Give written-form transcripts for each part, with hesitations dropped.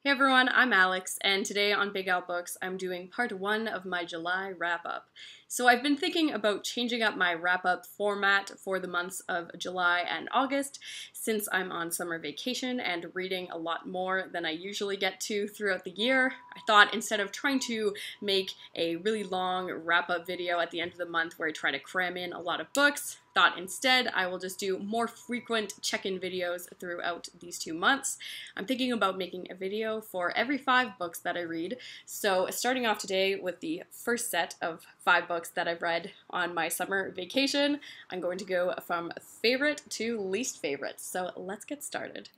Hey everyone, I'm Alex, and today on Big Out Books, I'm doing part one of my July wrap-up. So I've been thinking about changing up my wrap-up format for the months of July and August, since I'm on summer vacation and reading a lot more than I usually get to throughout the year. I thought instead of trying to make a really long wrap-up video at the end of the month where I try to cram in a lot of books, thought instead I will just do more frequent check-in videos throughout these 2 months. I'm thinking about making a video for every 5 books that I read, so starting off today with the first set of 5 books that I've read on my summer vacation, I'm going to go from favorite to least favorite, so let's get started.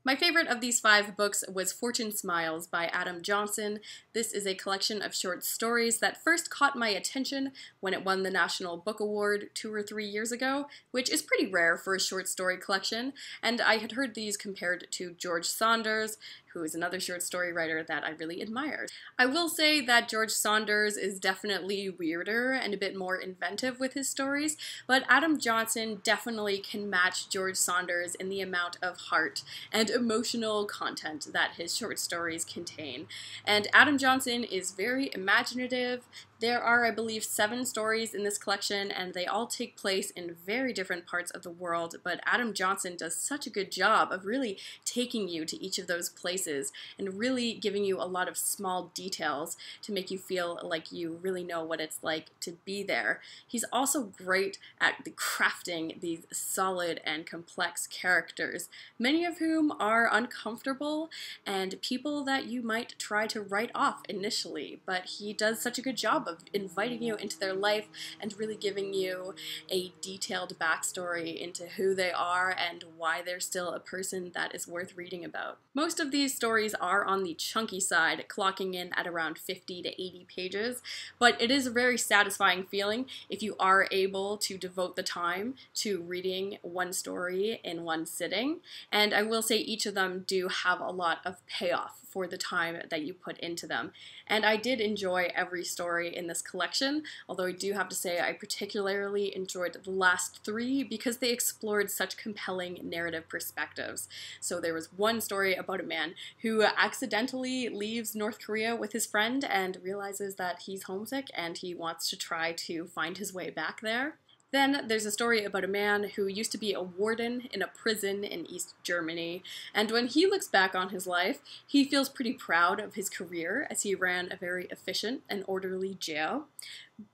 My favorite of these 5 books was Fortune Smiles by Adam Johnson. This is a collection of short stories that first caught my attention when it won the National Book Award 2 or 3 years ago, which is pretty rare for a short story collection, and I had heard these compared to George Saunders, who is another short story writer that I really admire. I will say that George Saunders is definitely weirder and a bit more inventive with his stories, but Adam Johnson definitely can match George Saunders in the amount of heart and emotional content that his short stories contain. And Adam Johnson is very imaginative. There are, I believe, 7 stories in this collection, and they all take place in very different parts of the world, but Adam Johnson does such a good job of really taking you to each of those places and really giving you a lot of small details to make you feel like you really know what it's like to be there. He's also great at crafting these solid and complex characters, many of whom are uncomfortable and people that you might try to write off initially, but he does such a good job of inviting you into their life and really giving you a detailed backstory into who they are and why they're still a person that is worth reading about. Most of these stories are on the chunky side, clocking in at around 50 to 80 pages, but it is a very satisfying feeling if you are able to devote the time to reading one story in one sitting, and I will say each of them do have a lot of payoff for the time that you put into them. And I did enjoy every story in this collection, although I do have to say I particularly enjoyed the last 3 because they explored such compelling narrative perspectives. So there was one story about a man who accidentally leaves North Korea with his friend and realizes that he's homesick and he wants to try to find his way back there. Then there's a story about a man who used to be a warden in a prison in East Germany, and when he looks back on his life, he feels pretty proud of his career as he ran a very efficient and orderly jail.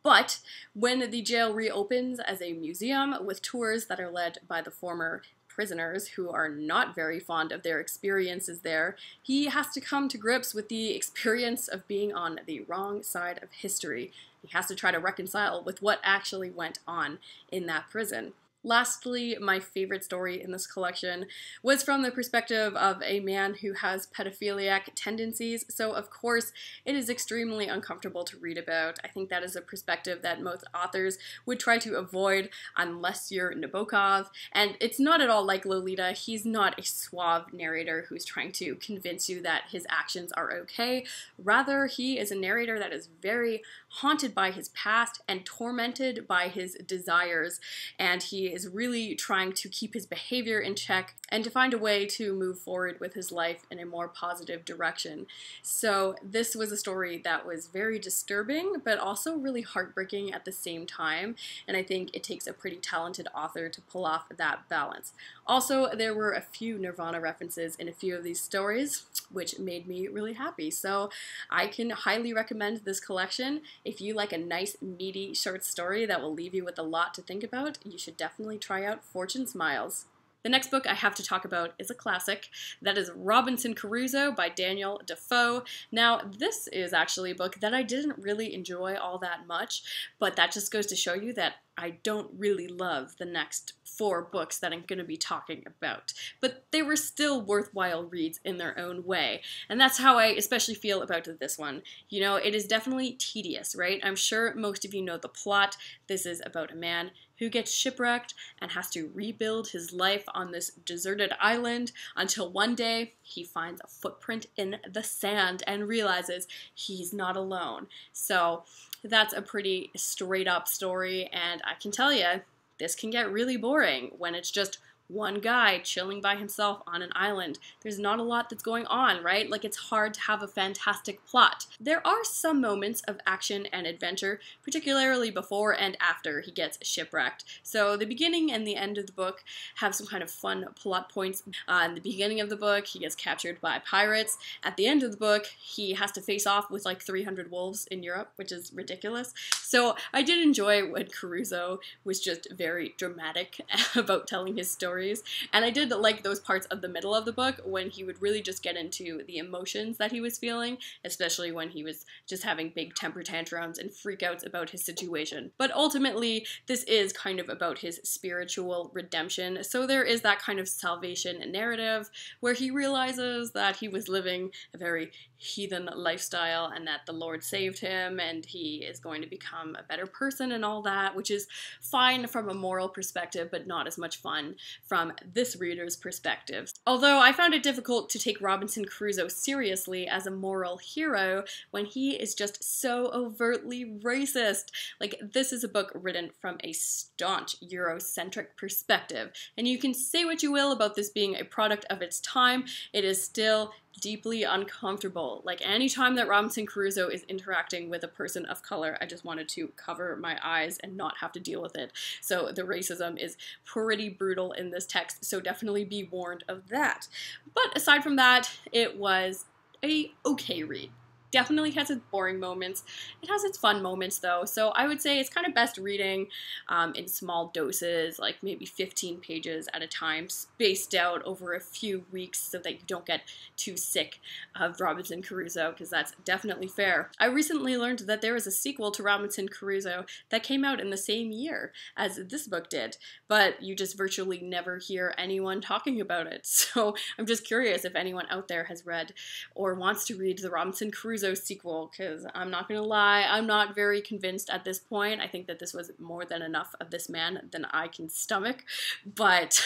But when the jail reopens as a museum with tours that are led by the former prisoners who are not very fond of their experiences there, he has to come to grips with the experience of being on the wrong side of history. He has to try to reconcile with what actually went on in that prison. Lastly, my favorite story in this collection was from the perspective of a man who has pedophiliac tendencies, so of course it is extremely uncomfortable to read about. I think that is a perspective that most authors would try to avoid unless you're Nabokov, and it's not at all like Lolita. He's not a suave narrator who's trying to convince you that his actions are okay. Rather, he is a narrator that is very haunted by his past and tormented by his desires, and he is really trying to keep his behavior in check and to find a way to move forward with his life in a more positive direction. So this was a story that was very disturbing, but also really heartbreaking at the same time, and I think it takes a pretty talented author to pull off that balance. Also, there were a few Nirvana references in a few of these stories, which made me really happy. So I can highly recommend this collection. If you like a nice, meaty short story that will leave you with a lot to think about, you should definitely try out Fortune Smiles. The next book I have to talk about is a classic. That is Robinson Crusoe by Daniel Defoe. Now, this is actually a book that I didn't really enjoy all that much, but that just goes to show you that I don't really love the next 4 books that I'm going to be talking about, but they were still worthwhile reads in their own way, and that's how I especially feel about this one. You know, it is definitely tedious, right? I'm sure most of you know the plot. This is about a man who gets shipwrecked and has to rebuild his life on this deserted island until one day he finds a footprint in the sand and realizes he's not alone. So that's a pretty straight up story, and I can tell you, this can get really boring when it's just one guy chilling by himself on an island. There's not a lot that's going on, right? Like, it's hard to have a fantastic plot. There are some moments of action and adventure, particularly before and after he gets shipwrecked. So the beginning and the end of the book have some kind of fun plot points. In the beginning of the book, he gets captured by pirates. At the end of the book, he has to face off with like 300 wolves in Europe, which is ridiculous. So I did enjoy when Crusoe was just very dramatic about telling his stories, and I did like those parts of the middle of the book when he would really just get into the emotions that he was feeling, especially when he was just having big temper tantrums and freakouts about his situation. But ultimately, this is kind of about his spiritual redemption, so there is that kind of salvation narrative where he realizes that he was living a very heathen lifestyle and that the Lord saved him and he is going to become a better person and all that, which is fine from a moral perspective, but not as much fun from this reader's perspective. Although I found it difficult to take Robinson Crusoe seriously as a moral hero when he is just so overtly racist. Like, this is a book written from a staunch Eurocentric perspective, and you can say what you will about this being a product of its time, it is still deeply uncomfortable. Like, anytime that Robinson Crusoe is interacting with a person of color, I just wanted to cover my eyes and not have to deal with it. So the racism is pretty brutal in this text, so definitely be warned of that. But aside from that, it was a okay read. Definitely has its boring moments. It has its fun moments though, so I would say it's kind of best reading in small doses, like maybe 15 pages at a time, spaced out over a few weeks so that you don't get too sick of Robinson Crusoe, because that's definitely fair. I recently learned that there is a sequel to Robinson Crusoe that came out in the same year as this book did, but you just virtually never hear anyone talking about it. So I'm just curious if anyone out there has read or wants to read the Robinson Crusoe sequel, because I'm not gonna lie, I'm not very convinced at this point. I think that this was more than enough of this man than I can stomach, but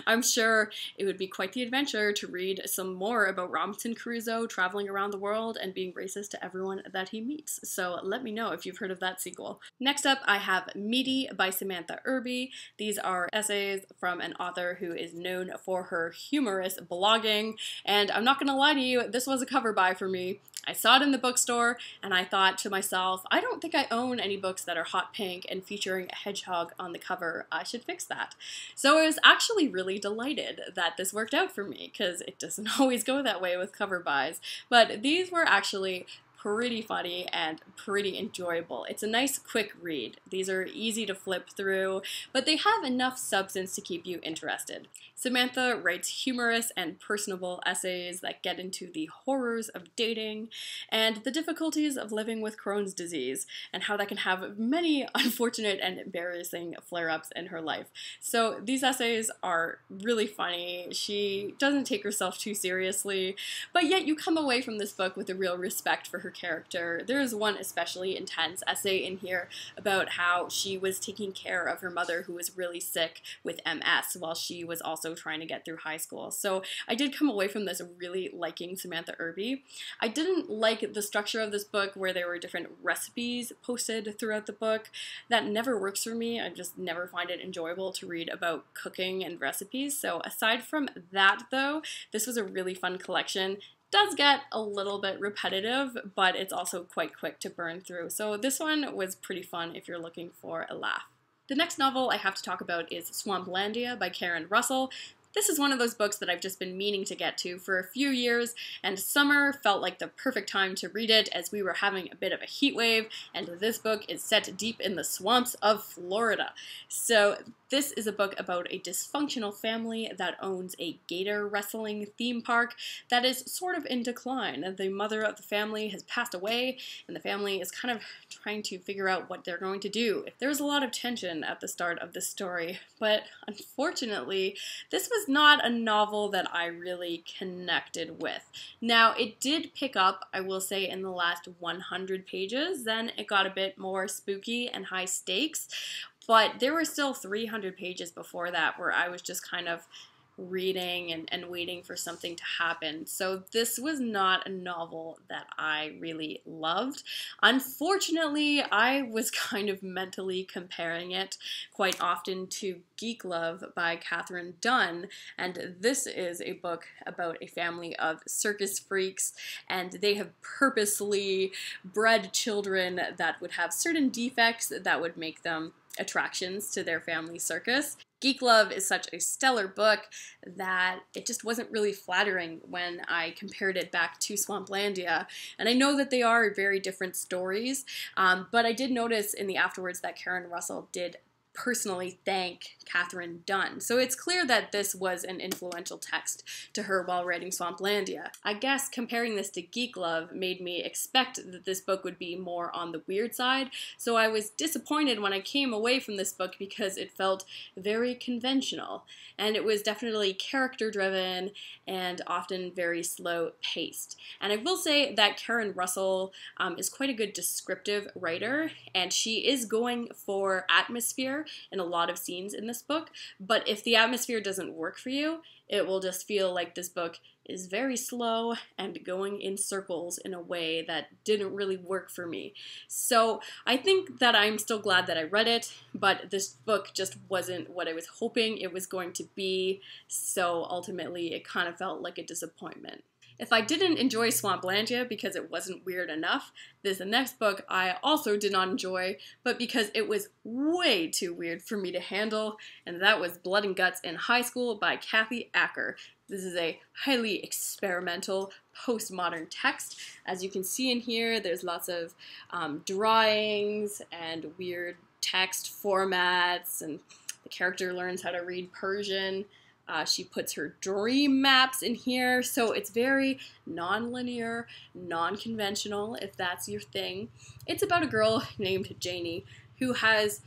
I'm sure it would be quite the adventure to read some more about Robinson Crusoe traveling around the world and being racist to everyone that he meets. So let me know if you've heard of that sequel. Next up, I have Meaty by Samantha Irby. These are essays from an author who is known for her humorous blogging, and I'm not gonna lie to you, this was a cover buy for me. I saw it in the bookstore, and I thought to myself, I don't think I own any books that are hot pink and featuring a hedgehog on the cover. I should fix that. So I was actually really delighted that this worked out for me, because it doesn't always go that way with cover buys. But these were actually pretty funny and pretty enjoyable. It's a nice quick read. These are easy to flip through, but they have enough substance to keep you interested. Samantha writes humorous and personable essays that get into the horrors of dating and the difficulties of living with Crohn's disease and how that can have many unfortunate and embarrassing flare-ups in her life. So these essays are really funny. She doesn't take herself too seriously, but yet you come away from this book with a real respect for her character. There is one especially intense essay in here about how she was taking care of her mother who was really sick with MS while she was also trying to get through high school. So I did come away from this really liking Samantha Irby. I didn't like the structure of this book where there were different recipes posted throughout the book. That never works for me. I just never find it enjoyable to read about cooking and recipes. So aside from that though, this was a really fun collection. Does get a little bit repetitive, but it's also quite quick to burn through. So this one was pretty fun if you're looking for a laugh. The next novel I have to talk about is Swamplandia by Russel. This is one of those books that I've just been meaning to get to for a few years, and summer felt like the perfect time to read it as we were having a bit of a heat wave, and this book is set deep in the swamps of Florida. So this is a book about a dysfunctional family that owns a gator wrestling theme park that is sort of in decline. The mother of the family has passed away, and the family is kind of trying to figure out what they're going to do. There's a lot of tension at the start of this story, but unfortunately, this was not a novel that I really connected with. Now, it did pick up, I will say, in the last 100 pages. Then it got a bit more spooky and high stakes, but there were still 300 pages before that where I was just kind of reading and waiting for something to happen. So this was not a novel that I really loved. Unfortunately, I was kind of mentally comparing it quite often to Geek Love by Katherine Dunn, and this is a book about a family of circus freaks, and they have purposely bred children that would have certain defects that would make them attractions to their family circus. Geek Love is such a stellar book that it just wasn't really flattering when I compared it back to Swamplandia. And I know that they are very different stories, but I did notice in the afterwards that Karen Russell did personally thank Katherine Dunn. So it's clear that this was an influential text to her while writing Swamplandia. I guess comparing this to Geek Love made me expect that this book would be more on the weird side, so I was disappointed when I came away from this book because it felt very conventional, and it was definitely character-driven and often very slow-paced. And I will say that Karen Russell is quite a good descriptive writer, and she is going for atmosphere in a lot of scenes in this book, but if the atmosphere doesn't work for you, it will just feel like this book is very slow and going in circles in a way that didn't really work for me. So I think that I'm still glad that I read it, but this book just wasn't what I was hoping it was going to be, so ultimately it kind of felt like a disappointment. If I didn't enjoy Swamplandia because it wasn't weird enough, this next book I also did not enjoy, but because it was way too weird for me to handle, and that was Blood and Guts in High School by Kathy Acker. This is a highly experimental postmodern text. As you can see in here, there's lots of drawings and weird text formats, and the character learns how to read Persian. She puts her dream maps in here, so it's very non-linear, non-conventional, if that's your thing. It's about a girl named Janie who has,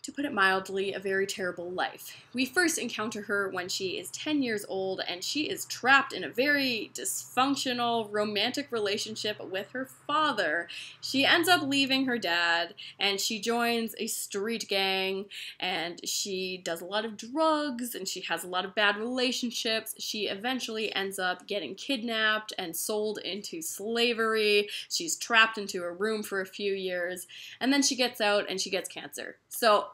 to put it mildly, a very terrible life. We first encounter her when she is 10 years old, and she is trapped in a very dysfunctional romantic relationship with her father. She ends up leaving her dad, and she joins a street gang, and she does a lot of drugs, and she has a lot of bad relationships. She eventually ends up getting kidnapped and sold into slavery. She's trapped into a room for a few years, and then she gets out and she gets cancer. So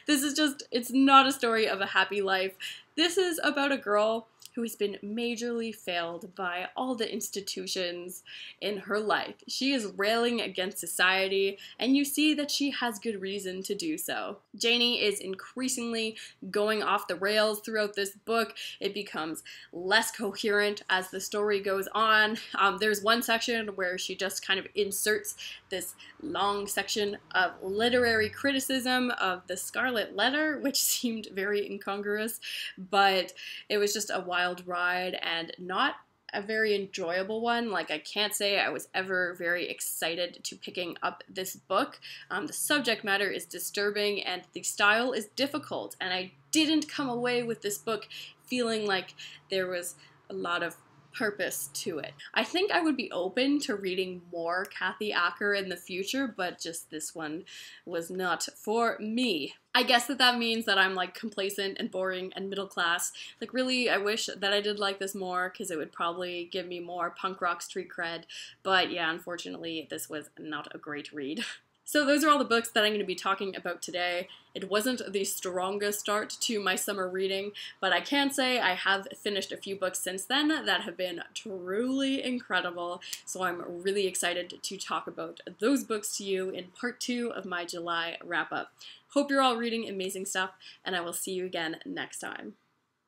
this is just, it's not a story of a happy life. This is about a girl who has been majorly failed by all the institutions in her life. She is railing against society, and you see that she has good reason to do so. Janie is increasingly going off the rails throughout this book. It becomes less coherent as the story goes on. There's one section where she just kind of inserts this long section of literary criticism of the Scarlet Letter, which seemed very incongruous, but it was just a wild ride and not a very enjoyable one. Like, I can't say I was ever very excited to picking up this book. The subject matter is disturbing and the style is difficult, and I didn't come away with this book feeling like there was a lot of purpose to it. I think I would be open to reading more Kathy Acker in the future, but just this one was not for me. I guess that means that I'm like complacent and boring and middle class. Like, really, I wish that I did like this more because it would probably give me more punk rock street cred. But yeah, unfortunately, this was not a great read. So those are all the books that I'm going to be talking about today. It wasn't the strongest start to my summer reading, but I can say I have finished a few books since then that have been truly incredible, so I'm really excited to talk about those books to you in part 2 of my July wrap-up. Hope you're all reading amazing stuff, and I will see you again next time.